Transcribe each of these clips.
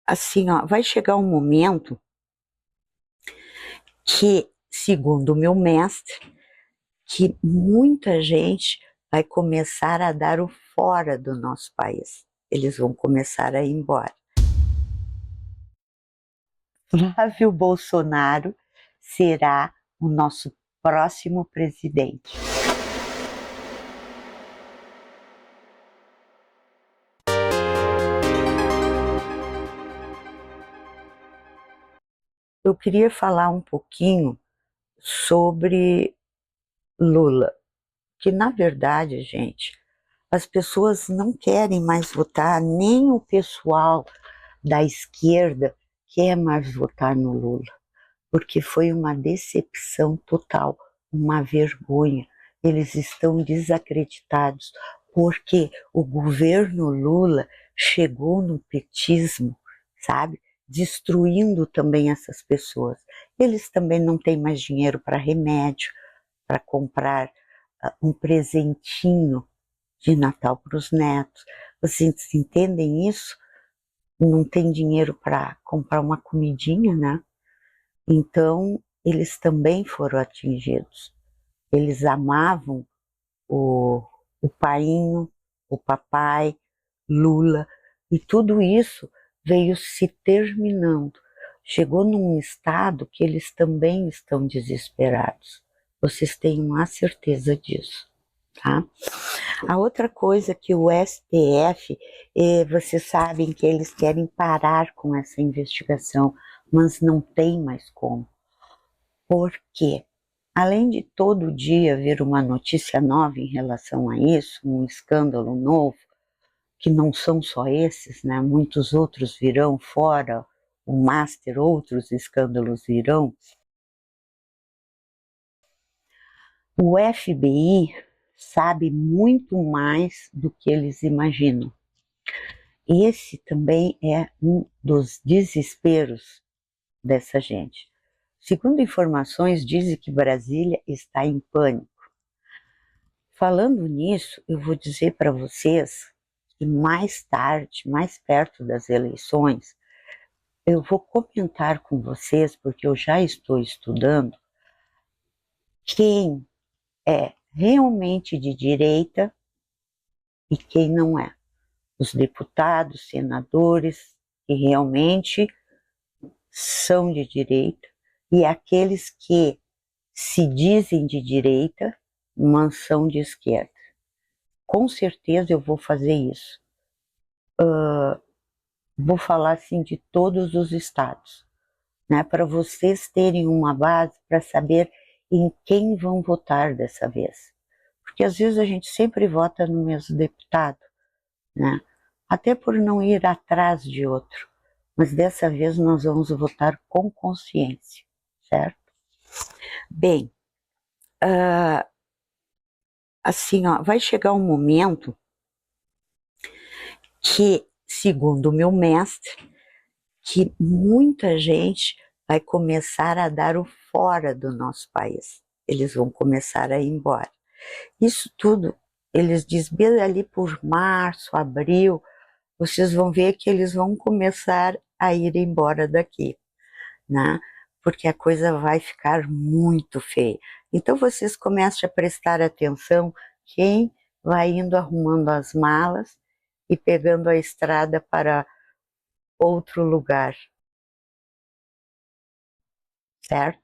Assim, ó, vai chegar um momento que, segundo o meu mestre, que muita gente vai começar a dar o fora do nosso país. Eles vão começar a ir embora. Flávio Bolsonaro será o nosso próximo presidente. Eu queria falar um pouquinho sobre Lula, que na verdade, gente, as pessoas não querem mais votar, nem o pessoal da esquerda quer mais votar no Lula, porque foi uma decepção total, uma vergonha. Eles estão desacreditados, porque o governo Lula chegou no petismo, sabe? Destruindo também essas pessoas. Eles também não têm mais dinheiro para remédio, para comprar um presentinho de Natal para os netos. Vocês entendem isso? Não tem dinheiro para comprar uma comidinha, né? Então, eles também foram atingidos. Eles amavam o painho, o papai, Lula, e tudo isso veio se terminando. Chegou num estado que eles também estão desesperados. Vocês tenham a certeza disso, tá? A outra coisa que o STF, vocês sabem que eles querem parar com essa investigação, mas não tem mais como. Por quê? Além de todo dia ver uma notícia nova em relação a isso, um escândalo novo, que não são só esses, né? Muitos outros virão fora, o Master, outros escândalos virão. O FBI sabe muito mais do que eles imaginam. Esse também é um dos desesperos dessa gente. Segundo informações, dizem que Brasília está em pânico. Falando nisso, eu vou dizer para vocês que mais tarde, mais perto das eleições, eu vou comentar com vocês, porque eu já estou estudando, quem é realmente de direita e quem não é. Os deputados, senadores que realmente são de direita e aqueles que se dizem de direita, mas são de esquerda. Com certeza eu vou fazer isso. Vou falar assim de todos os estados, né, para vocês terem uma base para saber em quem vão votar dessa vez. Porque às vezes a gente sempre vota no mesmo deputado, né? Até por não ir atrás de outro. Mas dessa vez nós vamos votar com consciência, certo? Bem, assim, ó, vai chegar um momento que, segundo o meu mestre, que muita gente vai começar a dar o fora do nosso país. Eles vão começar a ir embora. Isso tudo, eles dizem ali por março, abril, vocês vão ver que eles vão começar a ir embora daqui, né? Porque a coisa vai ficar muito feia. Então vocês comecem a prestar atenção quem vai indo arrumando as malas e pegando a estrada para outro lugar, certo?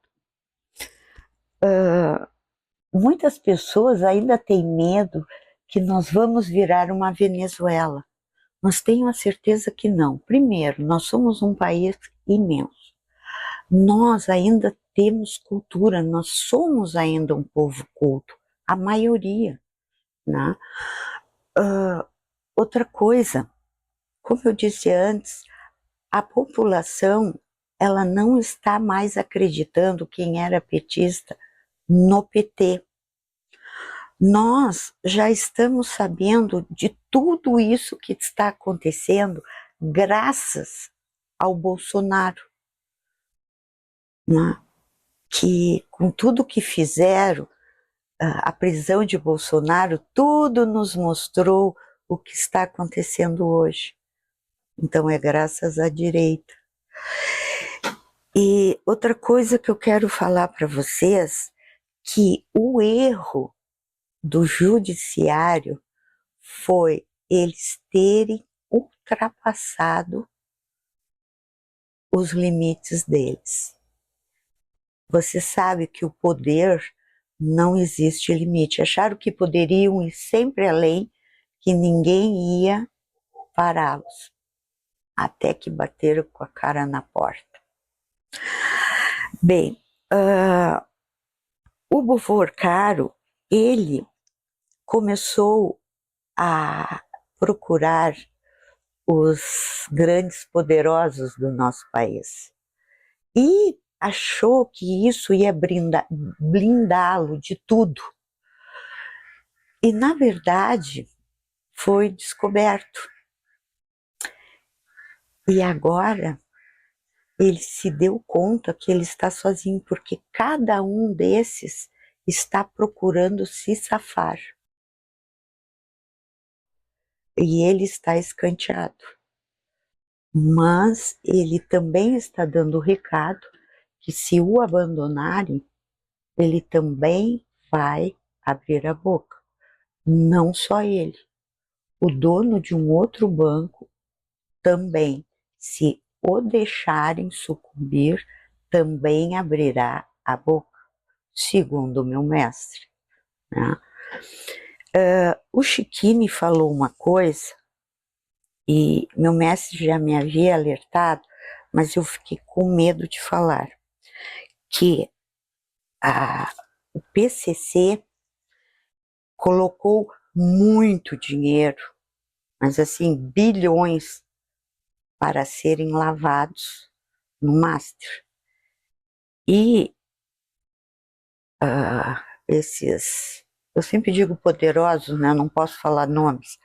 Muitas pessoas ainda têm medo que nós vamos virar uma Venezuela, mas tenho a certeza que não. Primeiro, nós somos um país imenso. Nós ainda temos cultura, nós somos ainda um povo culto, a maioria, né? Outra coisa, como eu disse antes, a população ela não está mais acreditando quem era petista no PT. Nós já estamos sabendo de tudo isso que está acontecendo graças ao Bolsonaro, né? Que com tudo que fizeram, a prisão de Bolsonaro, tudo nos mostrou o que está acontecendo hoje. Então é graças à direita. E outra coisa que eu quero falar para vocês, que o erro do judiciário foi eles terem ultrapassado os limites deles. Você sabe que o poder não existe limite. Acharam que poderiam ir sempre além, que ninguém ia pará-los, até que bateram com a cara na porta. Bem, o Boforcaro, ele começou a procurar os grandes poderosos do nosso país e achou que isso ia blindá-lo de tudo. E, na verdade, foi descoberto. E agora ele se deu conta que ele está sozinho, porque cada um desses está procurando se safar. E ele está escanteado. Mas ele também está dando o recado que se o abandonarem, ele também vai abrir a boca. Não só ele. O dono de um outro banco também, se o deixarem sucumbir, também abrirá a boca, segundo o meu mestre. Né? O Chiquini falou uma coisa, e meu mestre já me havia alertado, mas eu fiquei com medo de falar, que o PCC colocou muito dinheiro, mas assim, bilhões, para serem lavados no Master. E esses, eu sempre digo poderosos, né? Não posso falar nomes,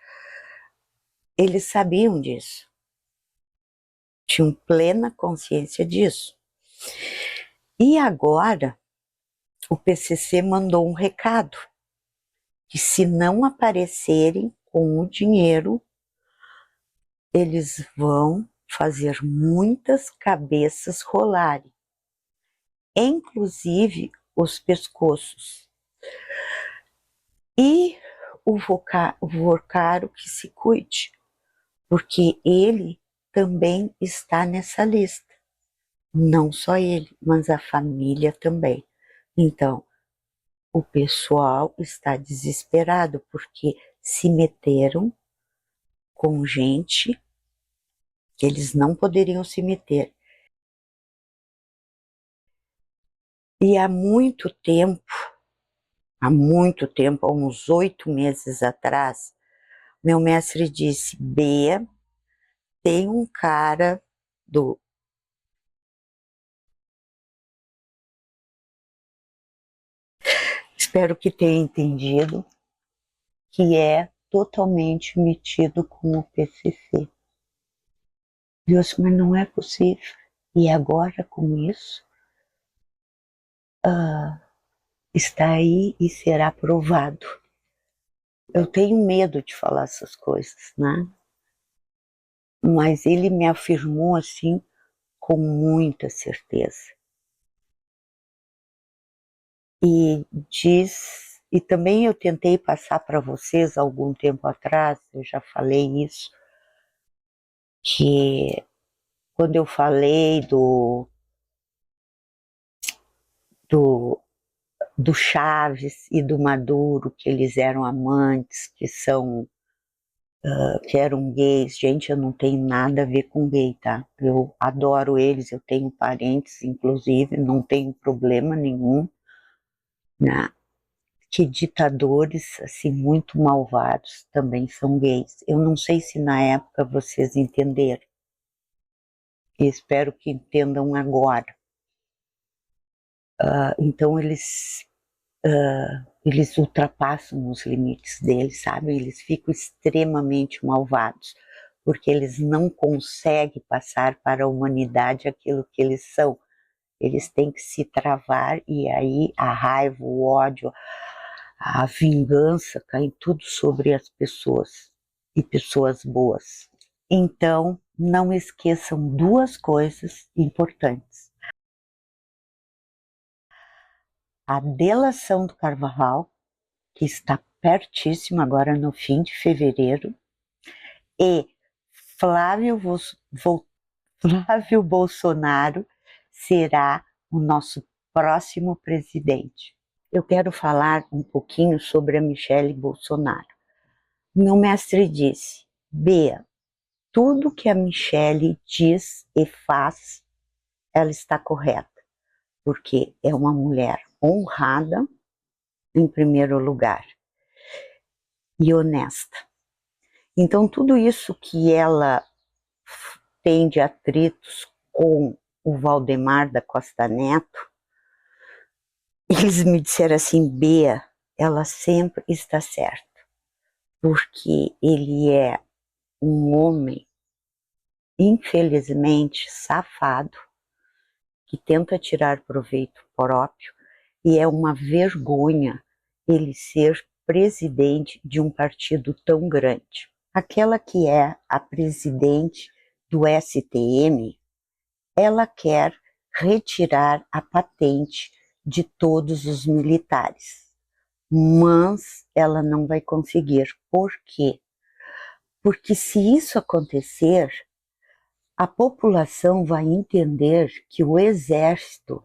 eles sabiam disso, tinham plena consciência disso. E agora o PCC mandou um recado, que se não aparecerem com o dinheiro, eles vão fazer muitas cabeças rolarem, inclusive os pescoços. E o Vocaro que se cuide, porque ele também está nessa lista. Não só ele, mas a família também. Então, o pessoal está desesperado, porque se meteram com gente que eles não poderiam se meter. E há muito tempo, há uns 8 meses atrás, meu mestre disse: Bea, tem um cara do... Espero que tenha entendido, que é totalmente metido com o PCC. Deus, mas não é possível. E agora com isso, está aí e será provado. Eu tenho medo de falar essas coisas, né? Mas ele me afirmou assim com muita certeza. E diz, e também eu tentei passar para vocês algum tempo atrás, eu já falei isso, que quando eu falei do Chaves e do Maduro, que eles eram amantes, que eram gays. Gente, eu não tenho nada a ver com gay, tá? Eu adoro eles, eu tenho parentes, inclusive, não tenho problema nenhum, né? Que ditadores, assim, muito malvados também são gays. Eu não sei se na época vocês entenderam. E espero que entendam agora. Então eles ultrapassam os limites deles, sabe? Eles ficam extremamente malvados, porque eles não conseguem passar para a humanidade aquilo que eles são. Eles têm que se travar, e aí a raiva, o ódio, a vingança caem tudo sobre as pessoas, e pessoas boas. Então, não esqueçam duas coisas importantes. A delação do Carvajal, que está pertíssimo agora no fim de fevereiro, e Flávio Bolsonaro será o nosso próximo presidente. Eu quero falar um pouquinho sobre a Michele Bolsonaro. Meu mestre disse: Bea, tudo que a Michele diz e faz, ela está correta, porque é uma mulher honrada, em primeiro lugar, e honesta. Então, tudo isso que ela tem de atritos com o Valdemar da Costa Neto, eles me disseram assim: Bea, ela sempre está certa, porque ele é um homem, infelizmente, safado, que tenta tirar proveito próprio, e é uma vergonha ele ser presidente de um partido tão grande. Aquela que é a presidente do STM, ela quer retirar a patente de todos os militares, mas ela não vai conseguir. Por quê? Porque se isso acontecer, a população vai entender que o exército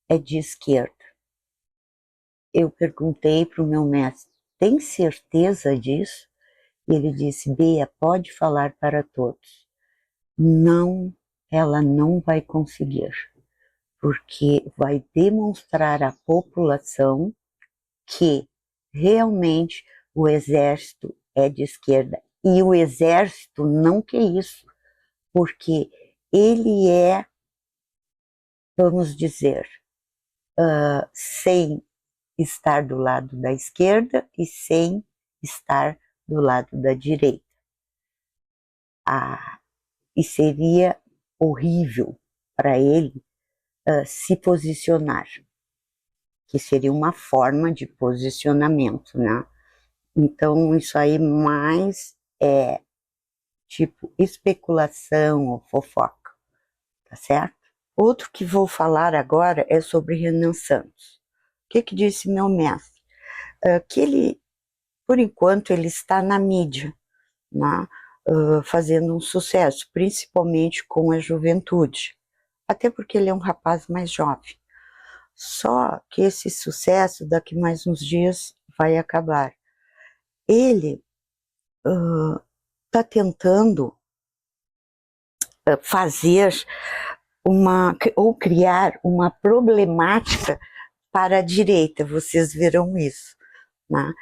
é de esquerda. Eu perguntei para o meu mestre: tem certeza disso? Ele disse: Bea, pode falar para todos. Não, ela não vai conseguir, porque vai demonstrar à população que realmente o exército é de esquerda. E o exército não quer isso, porque ele é, vamos dizer, sem estar do lado da esquerda e sem estar do lado da direita. E seria horrível para ele se posicionar, que seria uma forma de posicionamento, né? Então, isso aí mais é tipo especulação ou fofoca, tá certo? Outro que vou falar agora é sobre Renan Santos. O que disse meu mestre? Que ele, por enquanto, ele está na mídia, né? Fazendo um sucesso, principalmente com a juventude, até porque ele é um rapaz mais jovem. Só que esse sucesso daqui mais uns dias vai acabar. Ele está tentando fazer ou criar uma problemática para a direita, vocês verão isso, né?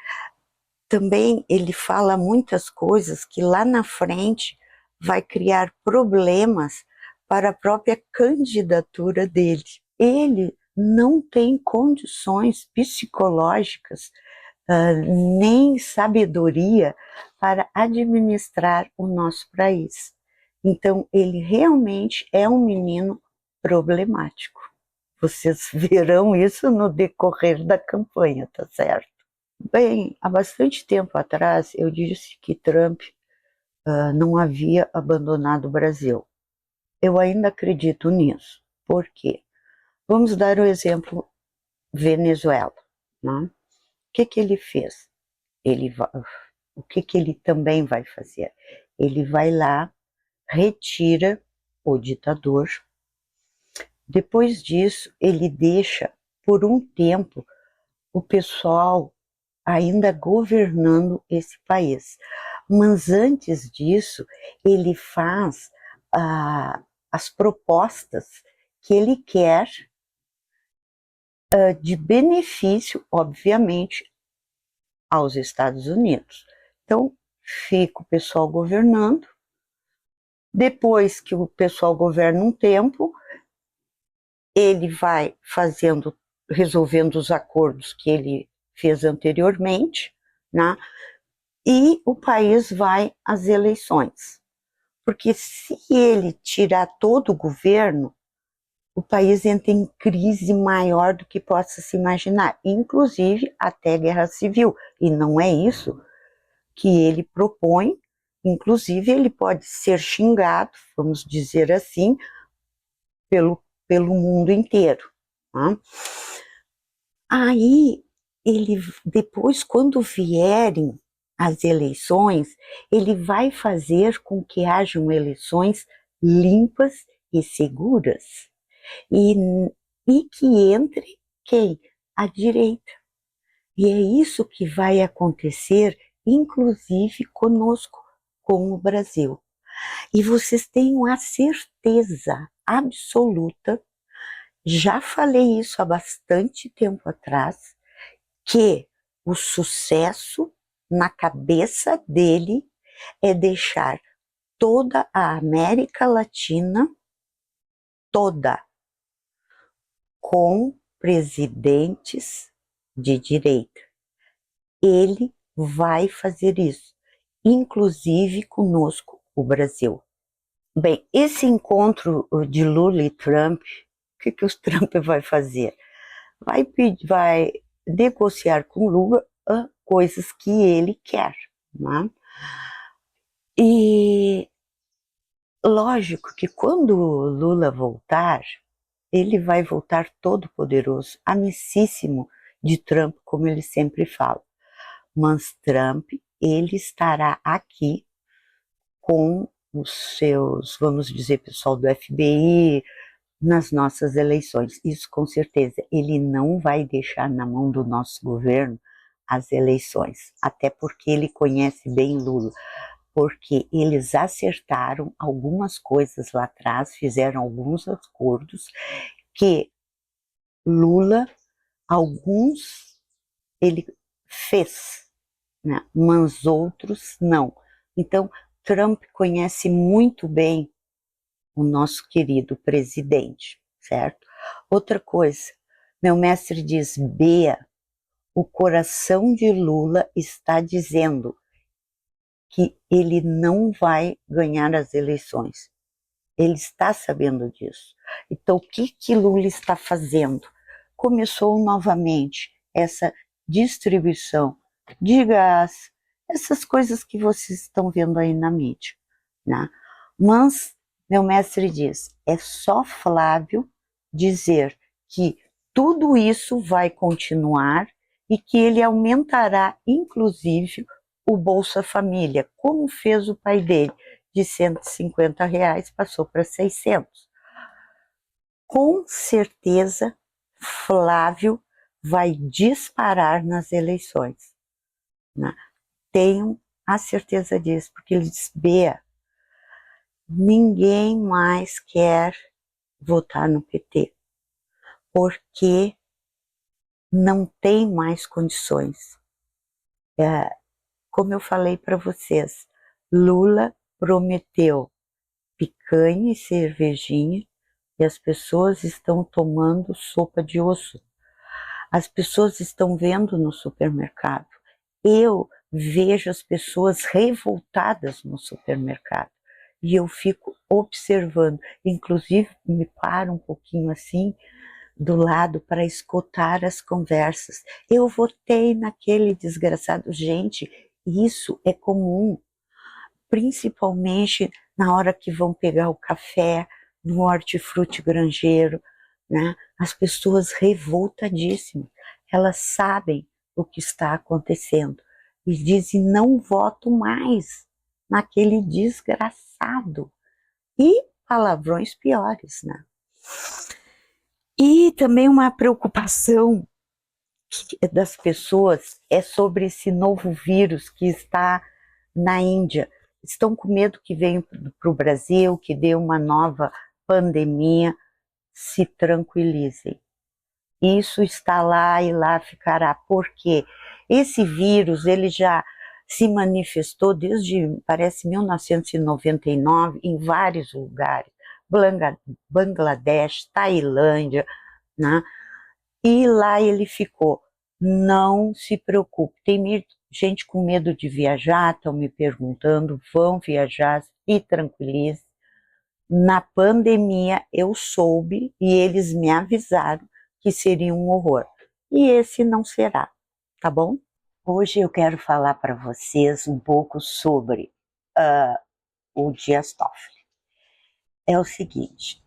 Também ele fala muitas coisas que lá na frente vai criar problemas para a própria candidatura dele. Ele não tem condições psicológicas, nem sabedoria para administrar o nosso país. Então, ele realmente é um menino problemático. Vocês verão isso no decorrer da campanha, tá certo? Bem, há bastante tempo atrás eu disse que Trump não havia abandonado o Brasil. Eu ainda acredito nisso. Por quê? Vamos dar o exemplo Venezuela, né? O que ele fez? O que ele também vai fazer? Ele vai lá, retira o ditador. Depois disso, ele deixa por um tempo o pessoal ainda governando esse país. Mas antes disso, ele faz as propostas que ele quer de benefício, obviamente, aos Estados Unidos. Então, fica o pessoal governando. Depois que o pessoal governa um tempo, ele vai resolvendo os acordos que ele fez anteriormente, né? E o país vai às eleições. Porque se ele tirar todo o governo, o país entra em crise maior do que possa se imaginar, inclusive até guerra civil. E não é isso que ele propõe, Inclusive, ele pode ser xingado, vamos dizer assim, pelo mundo inteiro. Tá? Aí, ele depois, quando vierem as eleições, ele vai fazer com que hajam eleições limpas e seguras. E que entre quem? A direita. E é isso que vai acontecer, inclusive conosco, com o Brasil. E vocês tenham a certeza absoluta, já falei isso há bastante tempo atrás, que o sucesso na cabeça dele é deixar toda a América Latina, toda, com presidentes de direita. Ele vai fazer isso, inclusive conosco, o Brasil. Bem, esse encontro de Lula e Trump, o que o Trump vai fazer? Vai negociar com Lula coisas que ele quer. Né? E lógico que quando Lula voltar, ele vai voltar todo poderoso, amicíssimo de Trump, como ele sempre fala. Mas Trump, ele estará aqui com os seus, vamos dizer, pessoal do FBI, nas nossas eleições. Isso com certeza. Ele não vai deixar na mão do nosso governo as eleições, até porque ele conhece bem Lula, porque eles acertaram algumas coisas lá atrás, fizeram alguns acordos que Lula, alguns ele fez, né? Mas outros não. Então, Trump conhece muito bem o nosso querido presidente, certo? Outra coisa, meu mestre diz, Bea, o coração de Lula está dizendo que ele não vai ganhar as eleições. Ele está sabendo disso. Então, o que Lula está fazendo? Começou novamente essa distribuição de gás, essas coisas que vocês estão vendo aí na mídia. Né? Mas, meu mestre diz, é só Flávio dizer que tudo isso vai continuar e que ele aumentará, inclusive, o Bolsa Família, como fez o pai dele, de R$ 150 passou para 600. Com certeza, Flávio vai disparar nas eleições. Né? Tenho a certeza disso, porque ele diz, Bea, ninguém mais quer votar no PT, porque não tem mais condições. Como eu falei para vocês, Lula prometeu picanha e cervejinha e as pessoas estão tomando sopa de osso. As pessoas estão vendo no supermercado. Eu vejo as pessoas revoltadas no supermercado e eu fico observando. Inclusive, me paro um pouquinho assim do lado para escutar as conversas. Eu votei naquele desgraçado. Gente, isso é comum, principalmente na hora que vão pegar o café no hortifruti granjeiro, né? As pessoas revoltadíssimas, elas sabem o que está acontecendo e dizem não voto mais naquele desgraçado. E palavrões piores, né? E também uma preocupação das pessoas é sobre esse novo vírus que está na Índia. Estão com medo que venha para o Brasil, que dê uma nova pandemia. Se tranquilizem. Isso está lá e lá ficará. Porque esse vírus ele já se manifestou desde, parece, 1999 em vários lugares. Bangladesh, Tailândia, né? E lá ele ficou. Não se preocupe. Tem gente com medo de viajar, estão me perguntando, vão viajar, e tranquilize. Na pandemia eu soube e eles me avisaram que seria um horror. E esse não será, tá bom? Hoje eu quero falar para vocês um pouco sobre o Dias Toffoli. É o seguinte,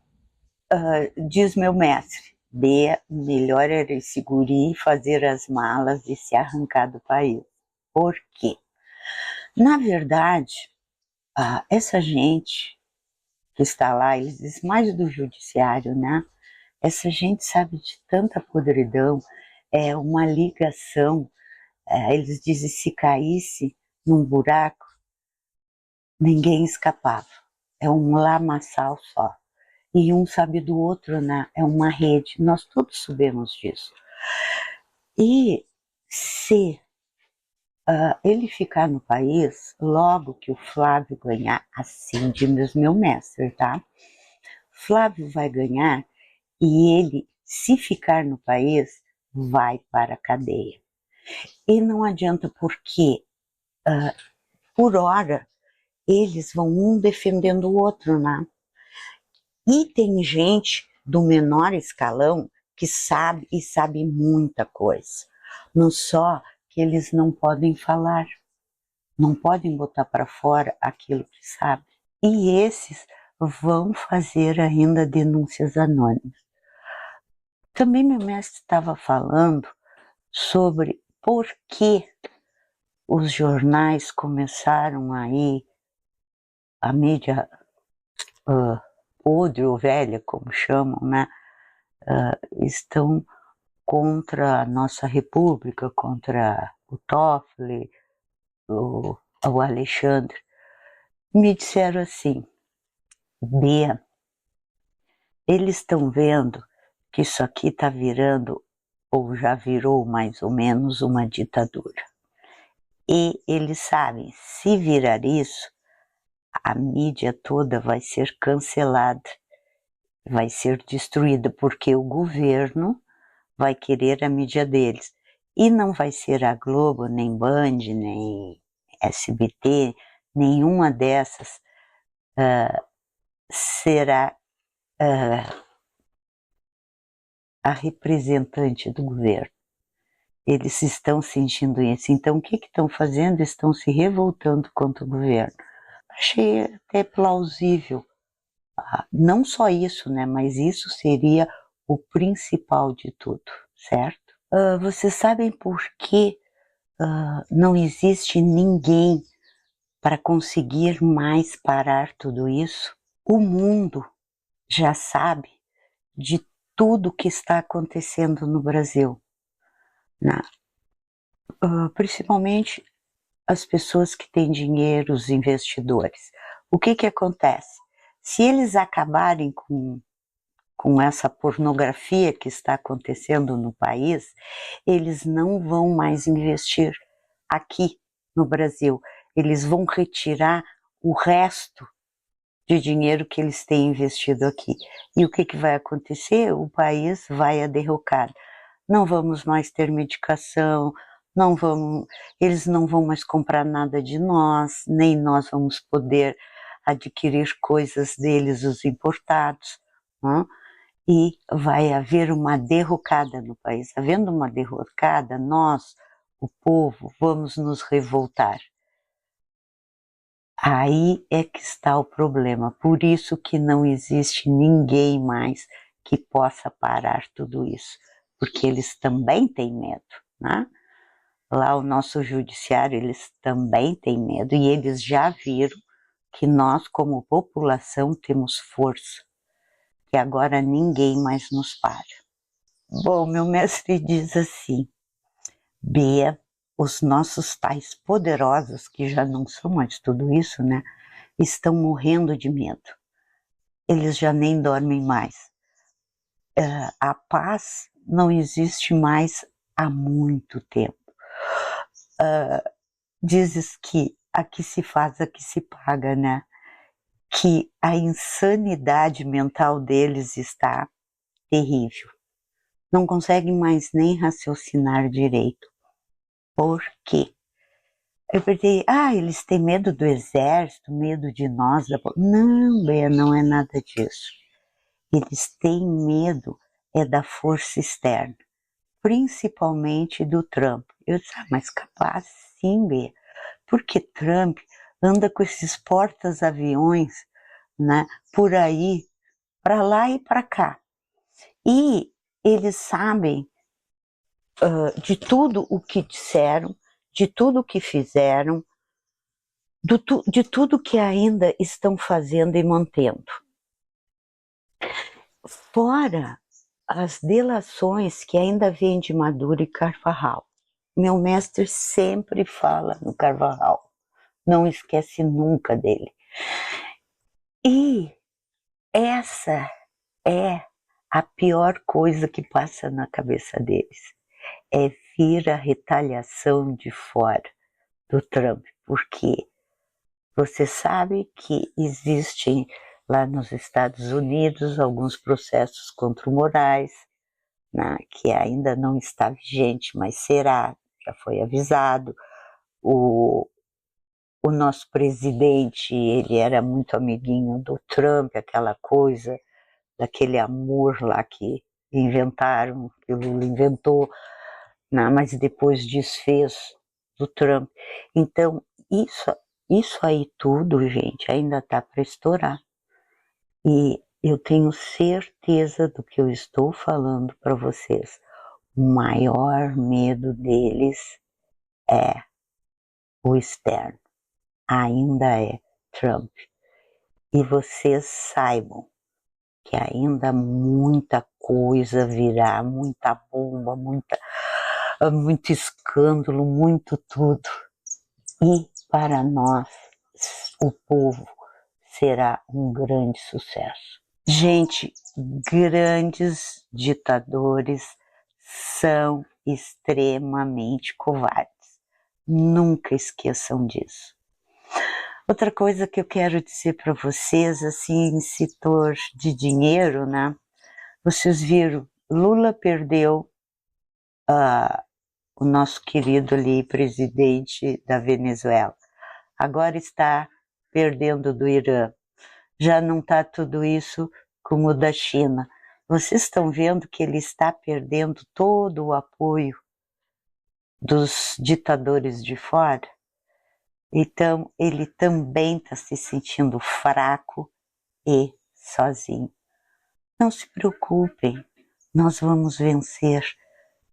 diz meu mestre, Bea, melhor era esse guri fazer as malas e se arrancar do país. Por quê? Na verdade, essa gente que está lá, eles dizem mais do judiciário, né? Essa gente sabe de tanta podridão, é uma ligação, eles dizem se caísse num buraco, ninguém escapava. É um lamaçal só. E um sabe do outro, né? É uma rede, nós todos sabemos disso. E se ele ficar no país, logo que o Flávio ganhar, assim diz meu mestre, tá? Flávio vai ganhar e ele, se ficar no país, vai para a cadeia. E não adianta porque, por hora, eles vão um defendendo o outro, né? E tem gente do menor escalão que sabe e sabe muita coisa. Não só que eles não podem falar, não podem botar para fora aquilo que sabem. E esses vão fazer ainda denúncias anônimas. Também meu mestre estava falando sobre por que os jornais começaram aí, a mídia podre ou velha, como chamam, né? Estão contra a nossa república, contra o Toffoli, o Alexandre. Me disseram assim, Bia, eles estão vendo que isso aqui está virando, ou já virou mais ou menos, uma ditadura. E eles sabem, se virar isso, a mídia toda vai ser cancelada, vai ser destruída, porque o governo vai querer a mídia deles. E não vai ser a Globo, nem Band, nem SBT, nenhuma dessas será a representante do governo. Eles estão sentindo isso. Então, o que estão fazendo? Estão se revoltando contra o governo. Achei até plausível. Não só isso, né? Mas isso seria o principal de tudo, certo? Vocês sabem por que não existe ninguém para conseguir mais parar tudo isso? O mundo já sabe de tudo que está acontecendo no Brasil, né? Principalmente as pessoas que têm dinheiro, os investidores. O que acontece? Se eles acabarem com essa pornografia que está acontecendo no país, eles não vão mais investir aqui no Brasil. Eles vão retirar o resto de dinheiro que eles têm investido aqui. E o que vai acontecer? O país vai à derrocada. Não vamos mais ter medicação, eles não vão mais comprar nada de nós, nem nós vamos poder adquirir coisas deles, os importados, né? E vai haver uma derrocada no país. Havendo uma derrocada, nós, o povo, vamos nos revoltar. Aí é que está o problema. Por isso que não existe ninguém mais que possa parar tudo isso. Porque eles também têm medo, né? Lá o nosso judiciário, eles também têm medo. E eles já viram que nós, como população, temos força. Que agora ninguém mais nos para. Bom, meu mestre diz assim, Bia, os nossos pais poderosos, que já não são mais tudo isso, né, estão morrendo de medo. Eles já nem dormem mais. A paz não existe mais há muito tempo. Dizes que aqui se faz, aqui se paga, né? Que a insanidade mental deles está terrível. Não conseguem mais nem raciocinar direito. Por quê? Eu perguntei, eles têm medo do exército, medo de nós? Não, Bea, não é nada disso. Eles têm medo da força externa, principalmente do Trump. Eu disse, mas capaz sim, Bea, porque Trump anda com esses portas-aviões, né, por aí, para lá e para cá. E eles sabem de tudo o que disseram, de tudo o que fizeram, de tudo que ainda estão fazendo e mantendo. Fora as delações que ainda vêm de Maduro e Carvajal. Meu mestre sempre fala no Carvajal, não esquece nunca dele. E essa é a pior coisa que passa na cabeça deles, é vir a retaliação de fora do Trump, porque você sabe que existem lá nos Estados Unidos alguns processos contra o Moraes, né, que ainda não está vigente, mas será, já foi avisado. O nosso presidente, ele era muito amiguinho do Trump, aquela coisa, daquele amor lá que inventaram, que o Lula inventou, né, mas depois desfez do Trump. Então, isso aí tudo, gente, ainda está para estourar. E eu tenho certeza do que eu estou falando para vocês. O maior medo deles é o externo, ainda é Trump. E vocês saibam que ainda muita coisa virá, muita bomba, muito escândalo, muito tudo. E para nós, o povo, será um grande sucesso. Gente, grandes ditadores são extremamente covardes. Nunca esqueçam disso. Outra coisa que eu quero dizer para vocês, assim, em setor de dinheiro, né? Vocês viram, Lula perdeu o nosso querido ali presidente da Venezuela. Agora está perdendo do Irã. Já não está tudo isso como o da China. Vocês estão vendo que ele está perdendo todo o apoio dos ditadores de fora? Então, ele também está se sentindo fraco e sozinho. Não se preocupem, nós vamos vencer,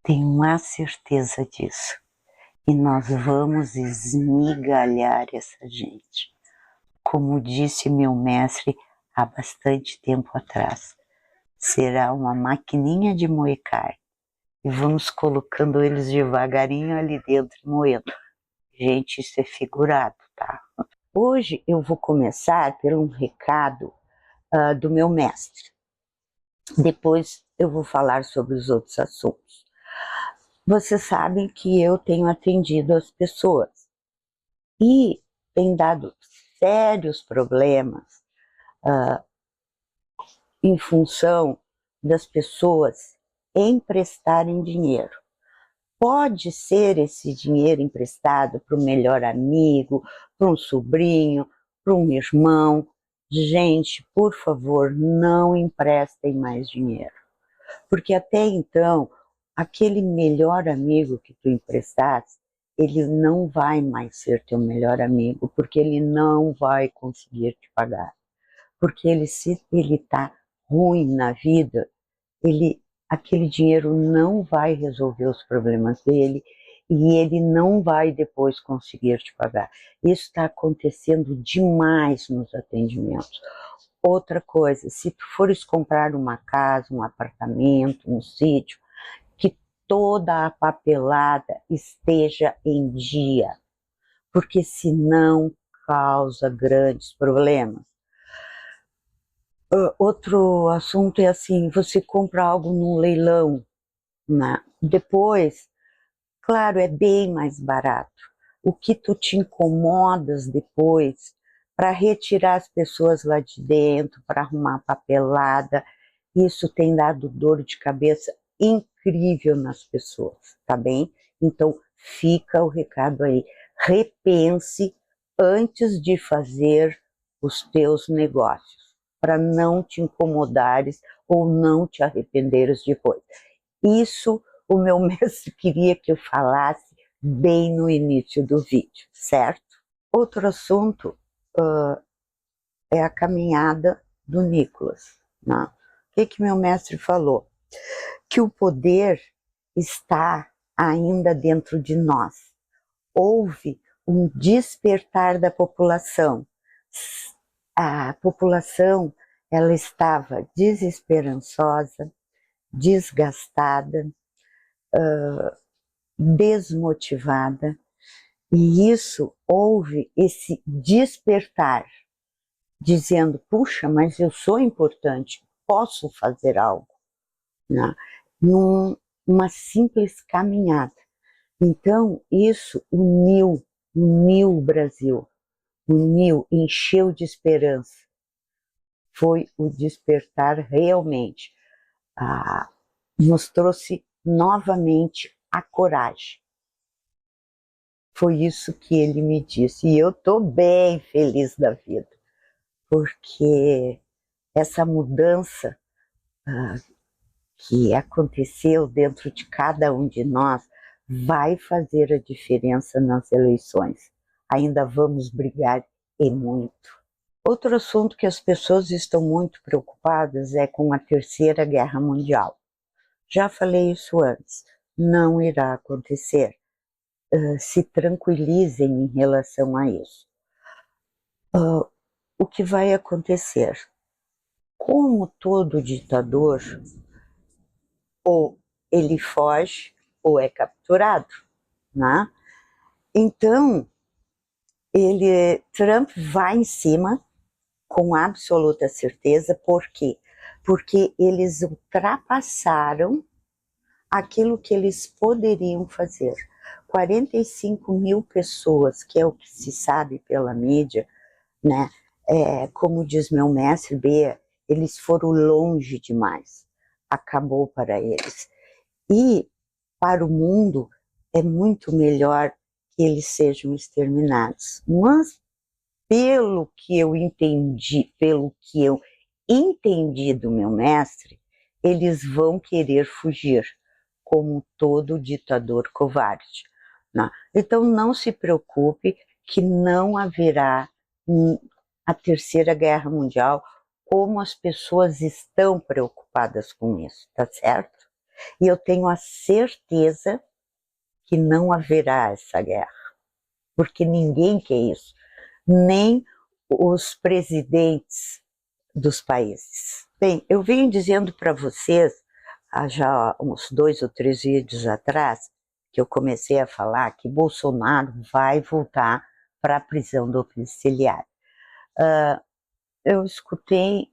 tenho a certeza disso. E nós vamos esmigalhar essa gente. Como disse meu mestre há bastante tempo atrás, será uma maquininha de moer carne. E vamos colocando eles devagarinho ali dentro e moendo. Gente, isso é figurado, tá? Hoje eu vou começar por um recado do meu mestre. Depois eu vou falar sobre os outros assuntos. Vocês sabem que eu tenho atendido as pessoas e tem dado sérios problemas em função das pessoas emprestarem dinheiro. Pode ser esse dinheiro emprestado para o melhor amigo, para um sobrinho, para um irmão. Gente, por favor, não emprestem mais dinheiro. Porque até então, aquele melhor amigo que tu emprestaste, ele não vai mais ser teu melhor amigo, porque ele não vai conseguir te pagar. Porque se ele está ruim na vida, aquele dinheiro não vai resolver os problemas dele e ele não vai depois conseguir te pagar. Isso está acontecendo demais nos atendimentos. Outra coisa, se tu fores comprar uma casa, um apartamento, um sítio, que toda a papelada esteja em dia, porque senão causa grandes problemas. Outro assunto é assim, você compra algo num leilão, né? Depois, claro, é bem mais barato. O que tu te incomodas depois para retirar as pessoas lá de dentro, para arrumar a papelada, isso tem dado dor de cabeça incrível nas pessoas, tá bem? Então, fica o recado aí. Repense antes de fazer os teus negócios, para não te incomodares ou não te arrependeres depois. Isso o meu mestre queria que eu falasse bem no início do vídeo, certo? Outro assunto é a caminhada do Nicolas, né? O que meu mestre falou? Que o poder está ainda dentro de nós. Houve um despertar da população. A população, ela estava desesperançosa, desgastada, desmotivada, e isso houve esse despertar, dizendo, puxa, mas eu sou importante, posso fazer algo, né? Numa simples caminhada. Então, isso uniu o Brasil, uniu, encheu de esperança. Foi o despertar realmente. Nos trouxe novamente a coragem. Foi isso que ele me disse. E eu estou bem feliz da vida, porque essa mudança que aconteceu dentro de cada um de nós vai fazer a diferença nas eleições. Ainda vamos brigar e muito. Outro assunto que as pessoas estão muito preocupadas é com a Terceira Guerra Mundial. Já falei isso antes, não irá acontecer. Se tranquilizem em relação a isso. O que vai acontecer? Como todo ditador, ou ele foge ou é capturado, né? Então, Trump vai em cima com absoluta certeza. Por quê? Porque eles ultrapassaram aquilo que eles poderiam fazer. 45 mil pessoas, que é o que se sabe pela mídia, né? Como diz meu mestre Bea, eles foram longe demais. Acabou para eles. E para o mundo é muito melhor que eles sejam exterminados. Mas pelo que eu entendi do meu mestre, eles vão querer fugir, como todo ditador covarde, né? Então não se preocupe que não haverá a Terceira Guerra Mundial, como as pessoas estão preocupadas com isso, tá certo? E eu tenho a certeza que não haverá essa guerra, porque ninguém quer isso, nem os presidentes dos países. Bem, eu venho dizendo para vocês, há já uns 2 ou 3 vídeos atrás, que eu comecei a falar que Bolsonaro vai voltar para a prisão domiciliar. Eu escutei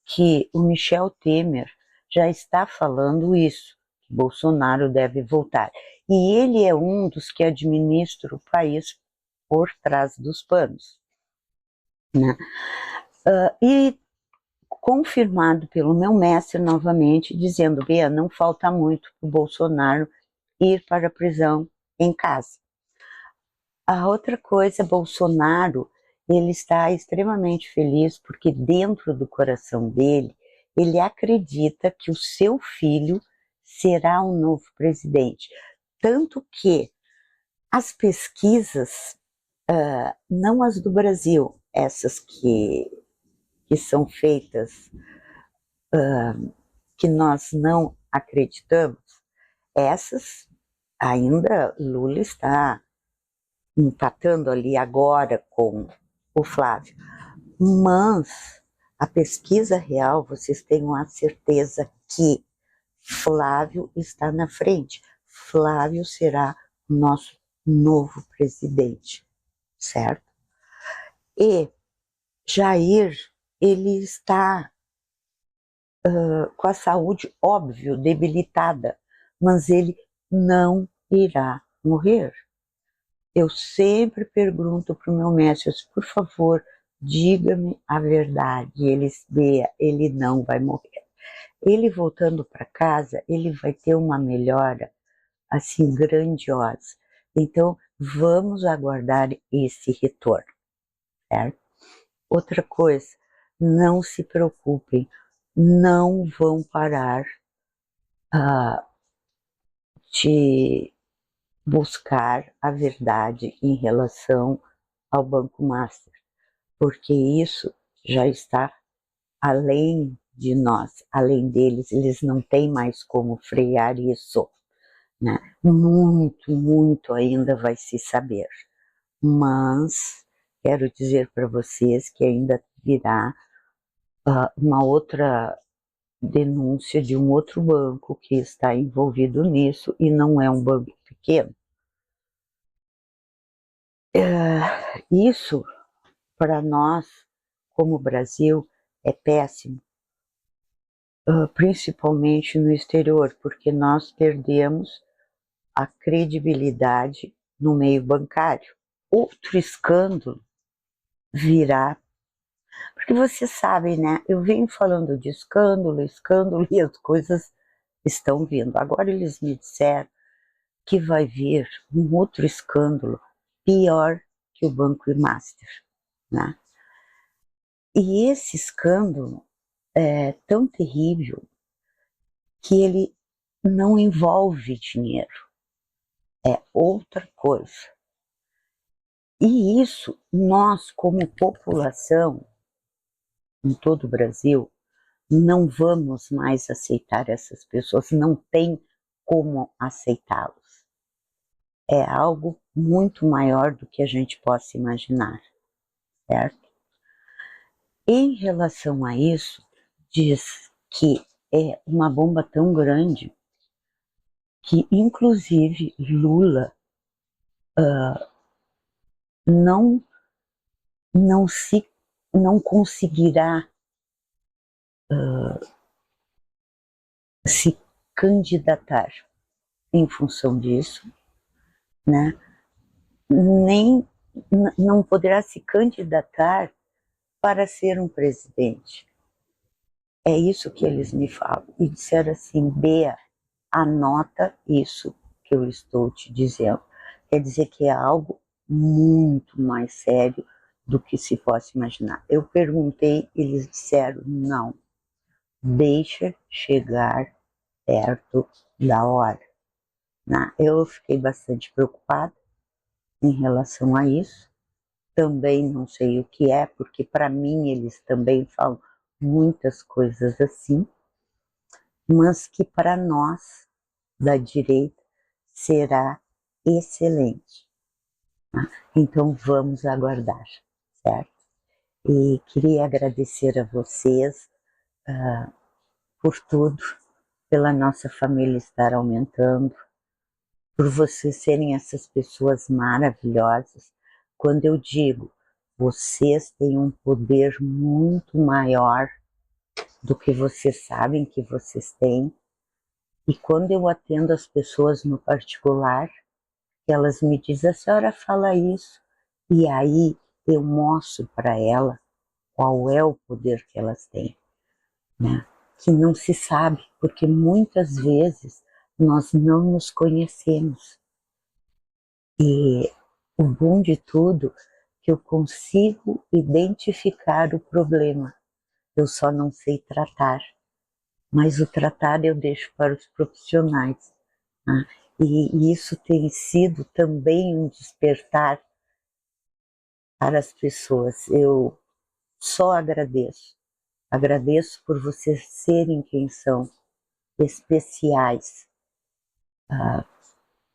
que o Michel Temer já está falando isso, que Bolsonaro deve voltar. E ele é um dos que administra o país por trás dos panos, né? E confirmado pelo meu mestre novamente, dizendo, Bea, não falta muito para o Bolsonaro ir para a prisão em casa. A outra coisa, Bolsonaro, ele está extremamente feliz porque dentro do coração dele, ele acredita que o seu filho será o novo presidente. Tanto que as pesquisas, não as do Brasil, essas que são feitas, que nós não acreditamos, essas ainda Lula está empatando ali agora com o Flávio. Mas a pesquisa real, vocês tenham a certeza que Flávio está na frente. Flávio será o nosso novo presidente, certo? E Jair, ele está com a saúde, óbvio, debilitada, mas ele não irá morrer. Eu sempre pergunto para o meu mestre, por favor, diga-me a verdade. Ele não vai morrer. Ele voltando para casa, ele vai ter uma melhora assim grandiosa. Então, vamos aguardar esse retorno, certo? Outra coisa, não se preocupem, não vão parar de buscar a verdade em relação ao Banco Master, porque isso já está além de nós, além deles, eles não têm mais como frear isso, né? Muito, muito ainda vai se saber, mas quero dizer para vocês que ainda virá uma outra denúncia de um outro banco que está envolvido nisso e não é um banco pequeno. Isso, para nós, como Brasil, é péssimo, principalmente no exterior, porque nós perdemos a credibilidade no meio bancário. Outro escândalo virá, porque vocês sabem, né? Eu venho falando de escândalo, escândalo, e as coisas estão vindo. Agora eles me disseram que vai vir um outro escândalo pior que o Banco Master, né? E esse escândalo é tão terrível que ele não envolve dinheiro, é outra coisa. E isso, nós como população, em todo o Brasil, não vamos mais aceitar essas pessoas, não tem como aceitá-los. É algo muito maior do que a gente possa imaginar, certo? Em relação a isso, diz que é uma bomba tão grande que, inclusive, Lula não conseguirá se candidatar em função disso, né? Nem não poderá se candidatar para ser um presidente. É isso que eles me falam. E disseram assim, Bea, anota isso que eu estou te dizendo. Quer dizer que é algo muito mais sério do que se possa imaginar. Eu perguntei, eles disseram, não, deixa chegar perto da hora. Eu fiquei bastante preocupada em relação a isso. Também não sei o que é, porque para mim eles também falam muitas coisas assim, mas que para nós da direita será excelente. Então vamos aguardar, certo? E queria agradecer a vocês por tudo, pela nossa família estar aumentando, por vocês serem essas pessoas maravilhosas. Quando eu digo, vocês têm um poder muito maior do que vocês sabem que vocês têm. E quando eu atendo as pessoas no particular, elas me dizem, a senhora fala isso, e aí eu mostro para ela qual é o poder que elas têm, né? Que não se sabe, porque muitas vezes nós não nos conhecemos. E o bom de tudo é que eu consigo identificar o problema, eu só não sei tratar, mas o tratar eu deixo para os profissionais, né? E isso tem sido também um despertar para as pessoas. Eu só agradeço. Agradeço por vocês serem quem são, especiais.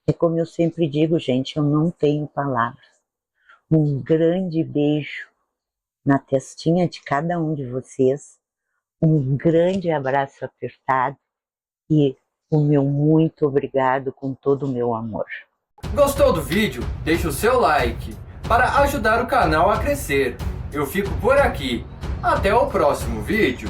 É como eu sempre digo, gente, eu não tenho palavras. Um grande beijo na testinha de cada um de vocês. Um grande abraço apertado e o meu muito obrigado com todo o meu amor. Gostou do vídeo? Deixe o seu like para ajudar o canal a crescer. Eu fico por aqui. Até o próximo vídeo.